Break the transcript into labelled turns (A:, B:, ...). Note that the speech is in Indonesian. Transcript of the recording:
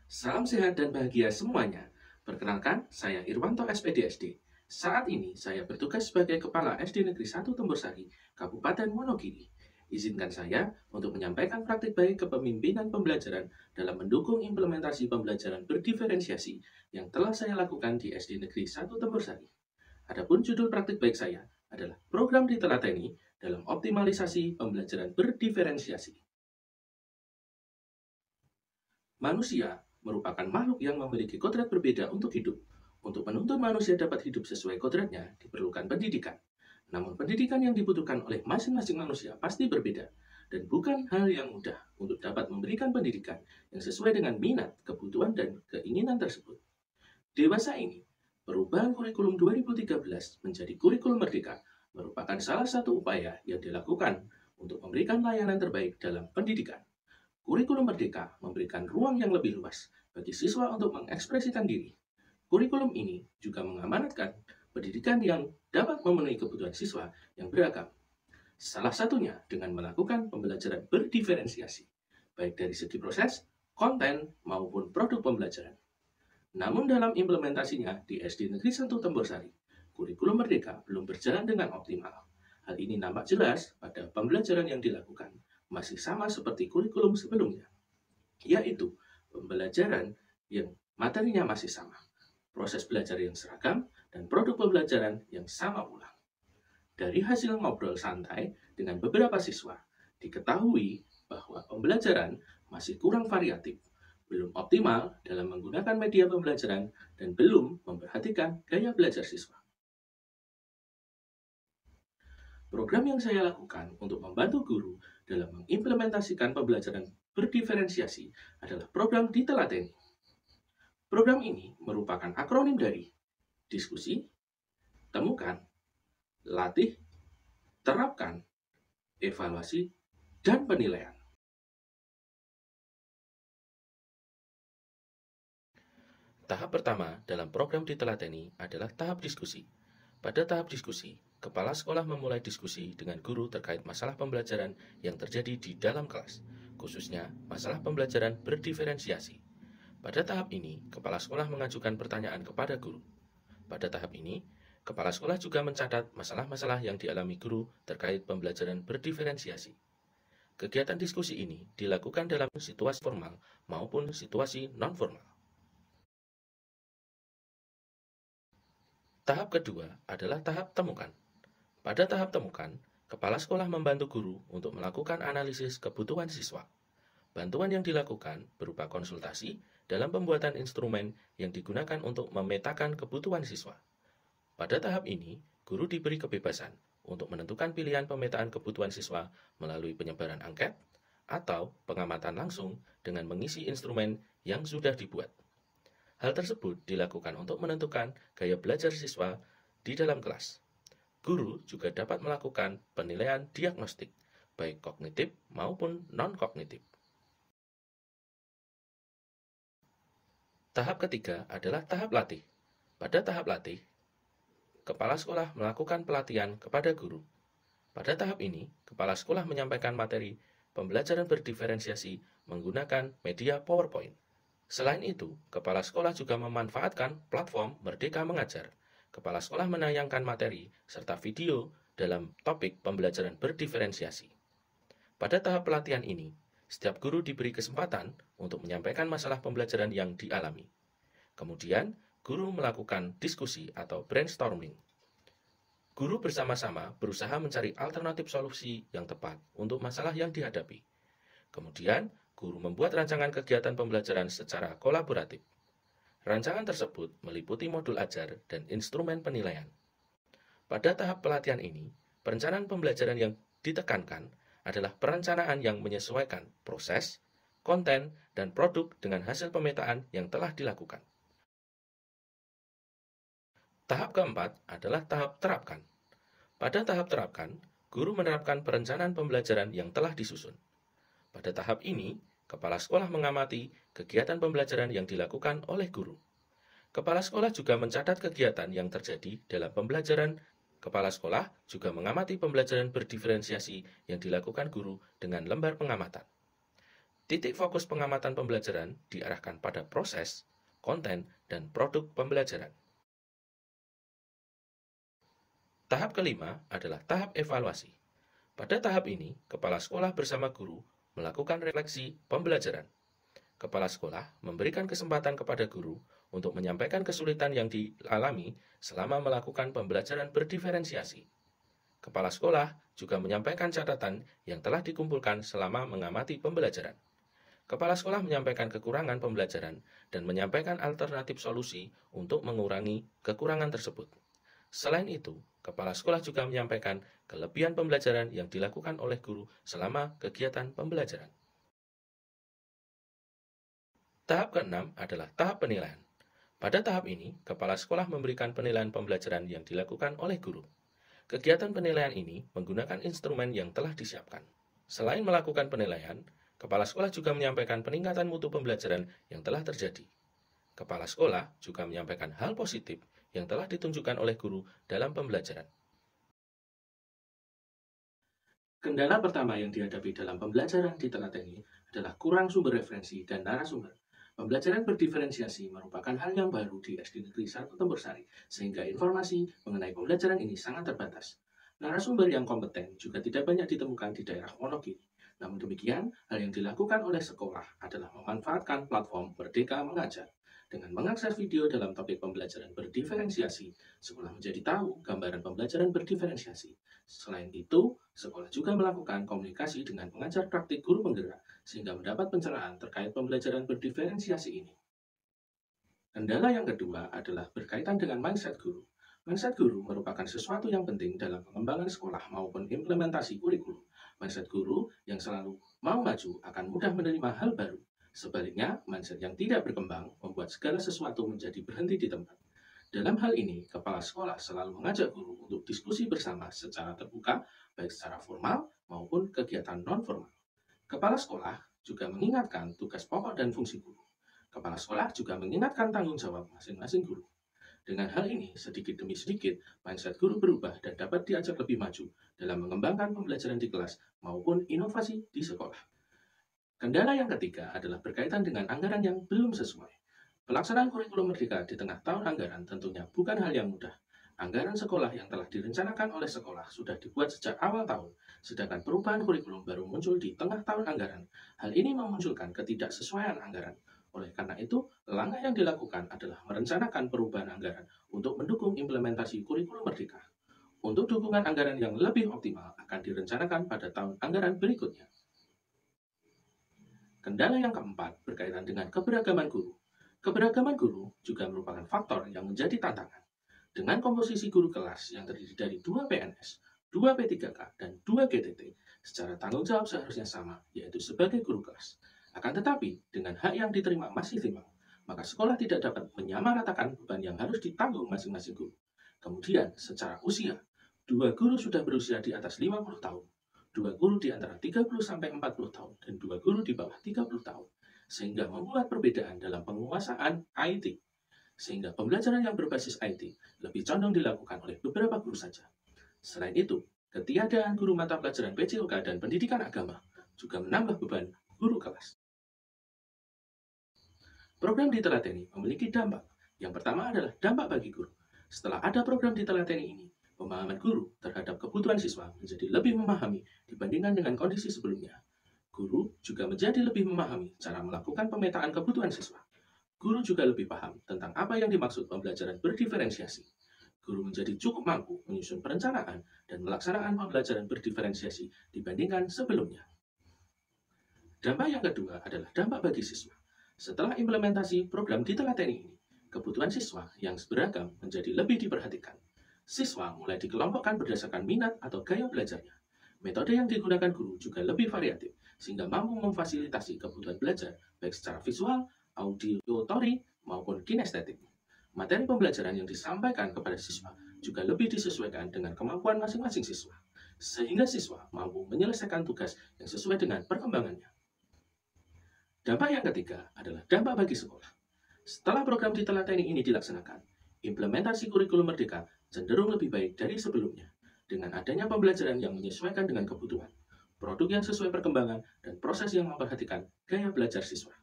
A: Salam sehat dan bahagia semuanya. Perkenalkan, saya Irwanto SPDSD. Saat ini saya bertugas sebagai Kepala SD Negeri 1 Tembursari, Kabupaten Wonogiri. Izinkan saya untuk menyampaikan praktik baik kepemimpinan pembelajaran dalam mendukung implementasi pembelajaran berdiferensiasi yang telah saya lakukan di SD Negeri 1 Tembursari. Adapun judul praktik baik saya adalah program ditelateni dalam optimalisasi pembelajaran berdiferensiasi. Manusia merupakan makhluk yang memiliki kodrat berbeda untuk hidup. Untuk menuntut manusia dapat hidup sesuai kodratnya, diperlukan pendidikan. Namun pendidikan yang dibutuhkan oleh masing-masing manusia pasti berbeda, dan bukan hal yang mudah untuk dapat memberikan pendidikan yang sesuai dengan minat, kebutuhan, dan keinginan tersebut. Dewasa ini, perubahan kurikulum 2013 menjadi kurikulum merdeka merupakan salah satu upaya yang dilakukan untuk memberikan layanan terbaik dalam pendidikan. Kurikulum Merdeka memberikan ruang yang lebih luas bagi siswa untuk mengekspresikan diri. Kurikulum ini juga mengamanatkan pendidikan yang dapat memenuhi kebutuhan siswa yang beragam. Salah satunya dengan melakukan pembelajaran berdiferensiasi, baik dari segi proses, konten, maupun produk pembelajaran. Namun dalam implementasinya di SD Negeri 1 Tembursari, kurikulum Merdeka belum berjalan dengan optimal. Hal ini nampak jelas pada pembelajaran yang dilakukan masih sama seperti kurikulum sebelumnya, yaitu pembelajaran yang materinya masih sama, proses belajar yang seragam, dan produk pembelajaran yang sama pula. Dari hasil ngobrol santai dengan beberapa siswa, diketahui bahwa pembelajaran masih kurang variatif, belum optimal dalam menggunakan media pembelajaran, dan belum memperhatikan gaya belajar siswa. Program yang saya lakukan untuk membantu guru dalam mengimplementasikan pembelajaran berdiferensiasi adalah program Ditelateni. Program ini merupakan akronim dari diskusi, temukan, latih, terapkan, evaluasi, dan penilaian. Tahap pertama dalam program Ditelateni adalah tahap diskusi. Pada tahap diskusi, kepala sekolah memulai diskusi dengan guru terkait masalah pembelajaran yang terjadi di dalam kelas, khususnya masalah pembelajaran berdiferensiasi. Pada tahap ini, kepala sekolah mengajukan pertanyaan kepada guru. Pada tahap ini, kepala sekolah juga mencatat masalah-masalah yang dialami guru terkait pembelajaran berdiferensiasi. Kegiatan diskusi ini dilakukan dalam situasi formal maupun situasi non-formal. Tahap kedua adalah tahap temukan. Pada tahap temukan, kepala sekolah membantu guru untuk melakukan analisis kebutuhan siswa. Bantuan yang dilakukan berupa konsultasi dalam pembuatan instrumen yang digunakan untuk memetakan kebutuhan siswa. Pada tahap ini, guru diberi kebebasan untuk menentukan pilihan pemetaan kebutuhan siswa melalui penyebaran angket atau pengamatan langsung dengan mengisi instrumen yang sudah dibuat. Hal tersebut dilakukan untuk menentukan gaya belajar siswa di dalam kelas. Guru juga dapat melakukan penilaian diagnostik, baik kognitif maupun non-kognitif. Tahap ketiga adalah tahap latih. Pada tahap latih, kepala sekolah melakukan pelatihan kepada guru. Pada tahap ini, kepala sekolah menyampaikan materi pembelajaran berdiferensiasi menggunakan media PowerPoint. Selain itu, kepala sekolah juga memanfaatkan platform Merdeka Mengajar. Kepala sekolah menayangkan materi serta video dalam topik pembelajaran berdiferensiasi. Pada tahap pelatihan ini, setiap guru diberi kesempatan untuk menyampaikan masalah pembelajaran yang dialami. Kemudian, guru melakukan diskusi atau brainstorming. Guru bersama-sama berusaha mencari alternatif solusi yang tepat untuk masalah yang dihadapi. Kemudian, guru membuat rancangan kegiatan pembelajaran secara kolaboratif. Rancangan tersebut meliputi modul ajar dan instrumen penilaian. Pada tahap pelatihan ini, perencanaan pembelajaran yang ditekankan adalah perencanaan yang menyesuaikan proses, konten, dan produk dengan hasil pemetaan yang telah dilakukan. Tahap keempat adalah tahap terapkan. Pada tahap terapkan, guru menerapkan perencanaan pembelajaran yang telah disusun. Pada tahap ini, kepala sekolah mengamati kegiatan pembelajaran yang dilakukan oleh guru. Kepala sekolah juga mencatat kegiatan yang terjadi dalam pembelajaran. Kepala sekolah juga mengamati pembelajaran berdiferensiasi yang dilakukan guru dengan lembar pengamatan. Titik fokus pengamatan pembelajaran diarahkan pada proses, konten, dan produk pembelajaran. Tahap kelima adalah tahap evaluasi. Pada tahap ini, kepala sekolah bersama guru melakukan refleksi pembelajaran. Kepala sekolah memberikan kesempatan kepada guru untuk menyampaikan kesulitan yang dialami selama melakukan pembelajaran berdiferensiasi. Kepala sekolah juga menyampaikan catatan yang telah dikumpulkan selama mengamati pembelajaran. Kepala sekolah menyampaikan kekurangan pembelajaran dan menyampaikan alternatif solusi untuk mengurangi kekurangan tersebut. Selain itu, kepala sekolah juga menyampaikan kelebihan pembelajaran yang dilakukan oleh guru selama kegiatan pembelajaran. Tahap keenam adalah tahap penilaian. Pada tahap ini, kepala sekolah memberikan penilaian pembelajaran yang dilakukan oleh guru. Kegiatan penilaian ini menggunakan instrumen yang telah disiapkan. Selain melakukan penilaian, kepala sekolah juga menyampaikan peningkatan mutu pembelajaran yang telah terjadi. Kepala sekolah juga menyampaikan hal positif yang telah ditunjukkan oleh guru dalam pembelajaran. Kendala pertama yang dihadapi dalam pembelajaran ditelateni adalah kurang sumber referensi dan narasumber. Pembelajaran berdiferensiasi merupakan hal yang baru di SD Negeri 1 Tembursari, sehingga informasi mengenai pembelajaran ini sangat terbatas. Narasumber yang kompeten juga tidak banyak ditemukan di daerah Wonogiri. Namun demikian, hal yang dilakukan oleh sekolah adalah memanfaatkan platform Merdeka Mengajar. Dengan mengakses video dalam topik pembelajaran berdiferensiasi, sekolah menjadi tahu gambaran pembelajaran berdiferensiasi. Selain itu, sekolah juga melakukan komunikasi dengan pengajar praktik guru penggerak, sehingga mendapat pencerahan terkait pembelajaran berdiferensiasi ini. Kendala yang kedua adalah berkaitan dengan mindset guru. Mindset guru merupakan sesuatu yang penting dalam pengembangan sekolah maupun implementasi kurikulum. Mindset guru yang selalu mau maju akan mudah menerima hal baru. Sebaliknya, mindset yang tidak berkembang membuat segala sesuatu menjadi berhenti di tempat. Dalam hal ini, kepala sekolah selalu mengajak guru untuk diskusi bersama secara terbuka, baik secara formal maupun kegiatan non-formal. Kepala sekolah juga mengingatkan tugas pokok dan fungsi guru. Kepala sekolah juga mengingatkan tanggung jawab masing-masing guru. Dengan hal ini, sedikit demi sedikit, mindset guru berubah dan dapat diajak lebih maju dalam mengembangkan pembelajaran di kelas maupun inovasi di sekolah. Kendala yang ketiga adalah berkaitan dengan anggaran yang belum sesuai. Pelaksanaan kurikulum merdeka di tengah tahun anggaran tentunya bukan hal yang mudah. Anggaran sekolah yang telah direncanakan oleh sekolah sudah dibuat sejak awal tahun, sedangkan perubahan kurikulum baru muncul di tengah tahun anggaran. Hal ini memunculkan ketidaksesuaian anggaran. Oleh karena itu, langkah yang dilakukan adalah merencanakan perubahan anggaran untuk mendukung implementasi kurikulum merdeka. Untuk dukungan anggaran yang lebih optimal akan direncanakan pada tahun anggaran berikutnya. Kendala yang keempat berkaitan dengan keberagaman guru. Keberagaman guru juga merupakan faktor yang menjadi tantangan. Dengan komposisi guru kelas yang terdiri dari 2 PNS, 2 P3K, dan 2 GTT, secara tanggung jawab seharusnya sama, yaitu sebagai guru kelas. Akan tetapi, dengan hak yang diterima masih timbang, maka sekolah tidak dapat menyamaratakan beban yang harus ditanggung masing-masing guru. Kemudian, secara usia, 2 guru sudah berusia di atas 50 tahun, 2 guru di antara 30-40 tahun, dan 2 guru di bawah 30 tahun, sehingga membuat perbedaan dalam penguasaan IT. Sehingga pembelajaran yang berbasis IT lebih condong dilakukan oleh beberapa guru saja. Selain itu, ketiadaan guru mata pelajaran PJOK dan pendidikan agama juga menambah beban guru kelas. Program ditelateni memiliki dampak. Yang pertama adalah dampak bagi guru. Setelah ada program ditelateni ini, pemahaman guru terhadap kebutuhan siswa menjadi lebih memahami dibandingkan dengan kondisi sebelumnya. Guru juga menjadi lebih memahami cara melakukan pemetaan kebutuhan siswa. Guru juga lebih paham tentang apa yang dimaksud pembelajaran berdiferensiasi. Guru menjadi cukup mampu menyusun perencanaan dan melaksanaan pembelajaran berdiferensiasi dibandingkan sebelumnya. Dampak yang kedua adalah dampak bagi siswa. Setelah implementasi program ditelateni ini, kebutuhan siswa yang beragam menjadi lebih diperhatikan. Siswa mulai dikelompokkan berdasarkan minat atau gaya belajarnya. Metode yang digunakan guru juga lebih variatif, sehingga mampu memfasilitasi kebutuhan belajar baik secara visual, auditory, maupun kinestetik. Materi pembelajaran yang disampaikan kepada siswa juga lebih disesuaikan dengan kemampuan masing-masing siswa, sehingga siswa mampu menyelesaikan tugas yang sesuai dengan perkembangannya. Dampak yang ketiga adalah dampak bagi sekolah. Setelah program ditelateni ini dilaksanakan, implementasi kurikulum merdeka cenderung lebih baik dari sebelumnya, dengan adanya pembelajaran yang menyesuaikan dengan kebutuhan. produk yang sesuai perkembangan, dan proses yang memperhatikan gaya belajar siswa.